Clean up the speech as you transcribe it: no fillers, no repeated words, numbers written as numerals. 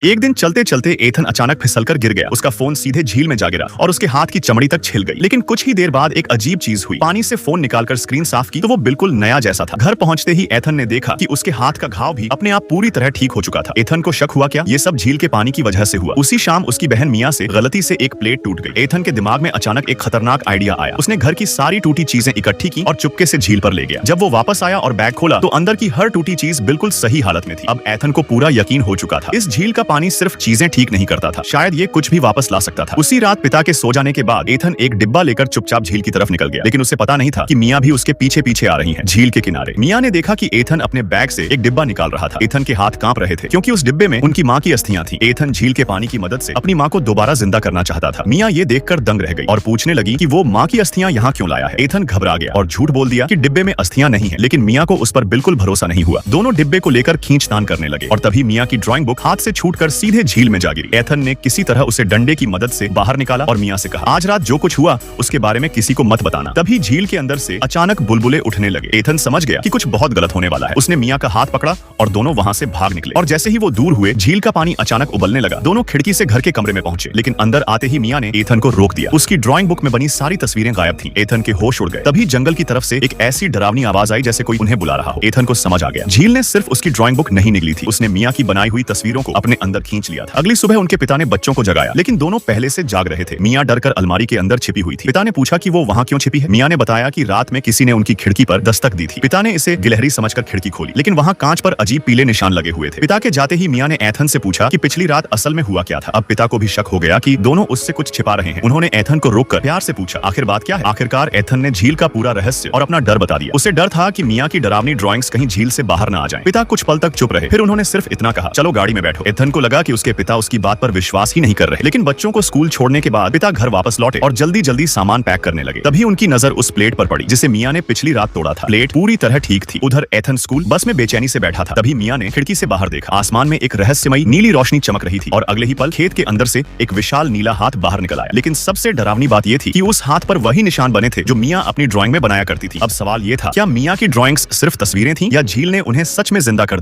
एक दिन चलते चलते एथन अचानक फिसलकर गिर गया। उसका फोन सीधे झील में जा गिरा और उसके हाथ की चमड़ी तक छिल गई। लेकिन कुछ ही देर बाद एक अजीब चीज हुई। पानी से फोन निकालकर स्क्रीन साफ की तो वो बिल्कुल नया जैसा था। घर पहुंचते ही एथन ने देखा कि उसके हाथ का घाव भी अपने आप पूरी तरह ठीक हो चुका था। एथन को शक हुआ क्या ये सब झील के पानी की वजह से हुआ। उसी शाम उसकी बहन मिया से गलती से एक प्लेट टूट गई। एथन के दिमाग में अचानक एक खतरनाक आइडिया आया। उसने घर की सारी टूटी चीजें इकट्ठी की और चुपके से झील पर ले गया। जब वो वापस आया और बैग खोला तो अंदर की हर टूटी चीज बिल्कुल सही हालत में थी। अब एथन को पूरा यकीन हो चुका था, इस झील का पानी सिर्फ चीजें ठीक नहीं करता था, शायद ये कुछ भी वापस ला सकता था। उसी रात पिता के सो जाने के बाद एथन एक डिब्बा लेकर चुपचाप झील की तरफ निकल गया। लेकिन उसे पता नहीं था कि मिया भी उसके पीछे पीछे आ रही है। झील के किनारे मिया ने देखा कि एथन अपने बैग से एक डिब्बा निकाल रहा था। एथन के हाथ कांप रहे थे क्योंकि उस डिब्बे में उनकी माँ की अस्थियां थी। एथन झील के पानी की मदद से अपनी माँ को दोबारा जिंदा करना चाहता था। मिया ये देखकर दंग रह गई और पूछने लगी कि वो माँ की अस्थियां यहाँ क्यों लाया है। एथन घबरा गया और झूठ बोल दिया कि डिब्बे में अस्थियां नहीं है। लेकिन मिया को उस पर बिल्कुल भरोसा नहीं हुआ। दोनों डिब्बे को लेकर खींचतान करने लगे और तभी मिया की ड्राइंग बुक हाथ से छूटकर सीधे झील में जा गिरी। एथन ने किसी तरह उसे डंडे की मदद से बाहर निकाला और मिया से कहा, आज रात जो कुछ हुआ उसके बारे में किसी को मत बताना। तभी झील के अंदर से अचानक बुलबुले उठने लगे। एथन समझ गया कि कुछ बहुत गलत होने वाला है। उसने मिया का हाथ पकड़ा और दोनों वहां से भाग निकले। और जैसे ही वो दूर हुए झील का पानी अचानक उबलने लगा। दोनों खिड़की से घर के कमरे में पहुंचे, लेकिन अंदर आते ही मिया ने एथन को रोक दिया। उसकी ड्राइंग बुक में बनी सारी तस्वीरें गायब थीं। एथन के होश उड़ गए। तभी जंगल की तरफ से एक ऐसी डरावनी आवाज आई जैसे कोई उन्हें बुला रहा हो। एथन को समझ आ गया झील ने सिर्फ उसकी ड्राइंग बुक नहीं निगली थी, उसने मिया की बनाई हुई तस्वीरों को अपने अंदर खींच लिया था। अगली सुबह उनके पिता ने बच्चों को जगाया, लेकिन दोनों पहले से जाग रहे थे। मिया डरकर अलमारी के अंदर छिपी हुई थी। पिता ने पूछा कि वो वहां क्यों छिपी है। मिया ने बताया कि रात में किसी ने उनकी खिड़की पर दस्तक दी थी। पिता ने इसे गिलहरी समझकर खिड़की खोली, लेकिन वहां कांच पर अजीब पीले निशान लगे हुए थे। पिता के जाते ही मिया ने एथन से पूछा कि पिछली रात असल में हुआ क्या था। अब पिता को भी शक हो गया कि दोनों उससे कुछ छिपा रहे हैं। उन्होंने एथन को रोककर प्यार से पूछा, आखिर बात क्या है। आखिरकार एथन ने झील का पूरा रहस्य और अपना डर बता दिया। उसे डर था कि मिया की डरावनी ड्राइंग्स कहीं झील से बाहर न आ जाएं। पिता कुछ पल तक चुप रहे, फिर उन्होंने सिर्फ इतना कहा, चलो गाड़ी में बैठो। एथन को लगा कि उसके पिता उसकी बात पर विश्वास ही नहीं कर रहे। लेकिन बच्चों को स्कूल छोड़ने के बाद पिता घर वापस लौटे और जल्दी जल्दी सामान पैक करने लगे। तभी उनकी नजर उस प्लेट पर पड़ी जिसे मिया ने पिछली रात तोड़ा था। प्लेट पूरी तरह ठीक थी। उधर एथन स्कूल बस में बेचैनी से बैठा था। तभी मिया ने खिड़की से बाहर देखा। आसमान में एक रहस्यमयी नीली रोशनी चमक रही थी और अगले ही पल खेत के अंदर से एक विशाल नीला हाथ बाहर निकल आया। लेकिन सबसे डरावनी बात यह थी कि उस हाथ पर वही निशान बने थे जो मिया अपनी ड्राइंग में बनाया करती थी। अब सवाल यह था, क्या मिया की ड्राइंग्स सिर्फ तस्वीरें थी या झील ने उन्हें सच में जिंदा कर दिया।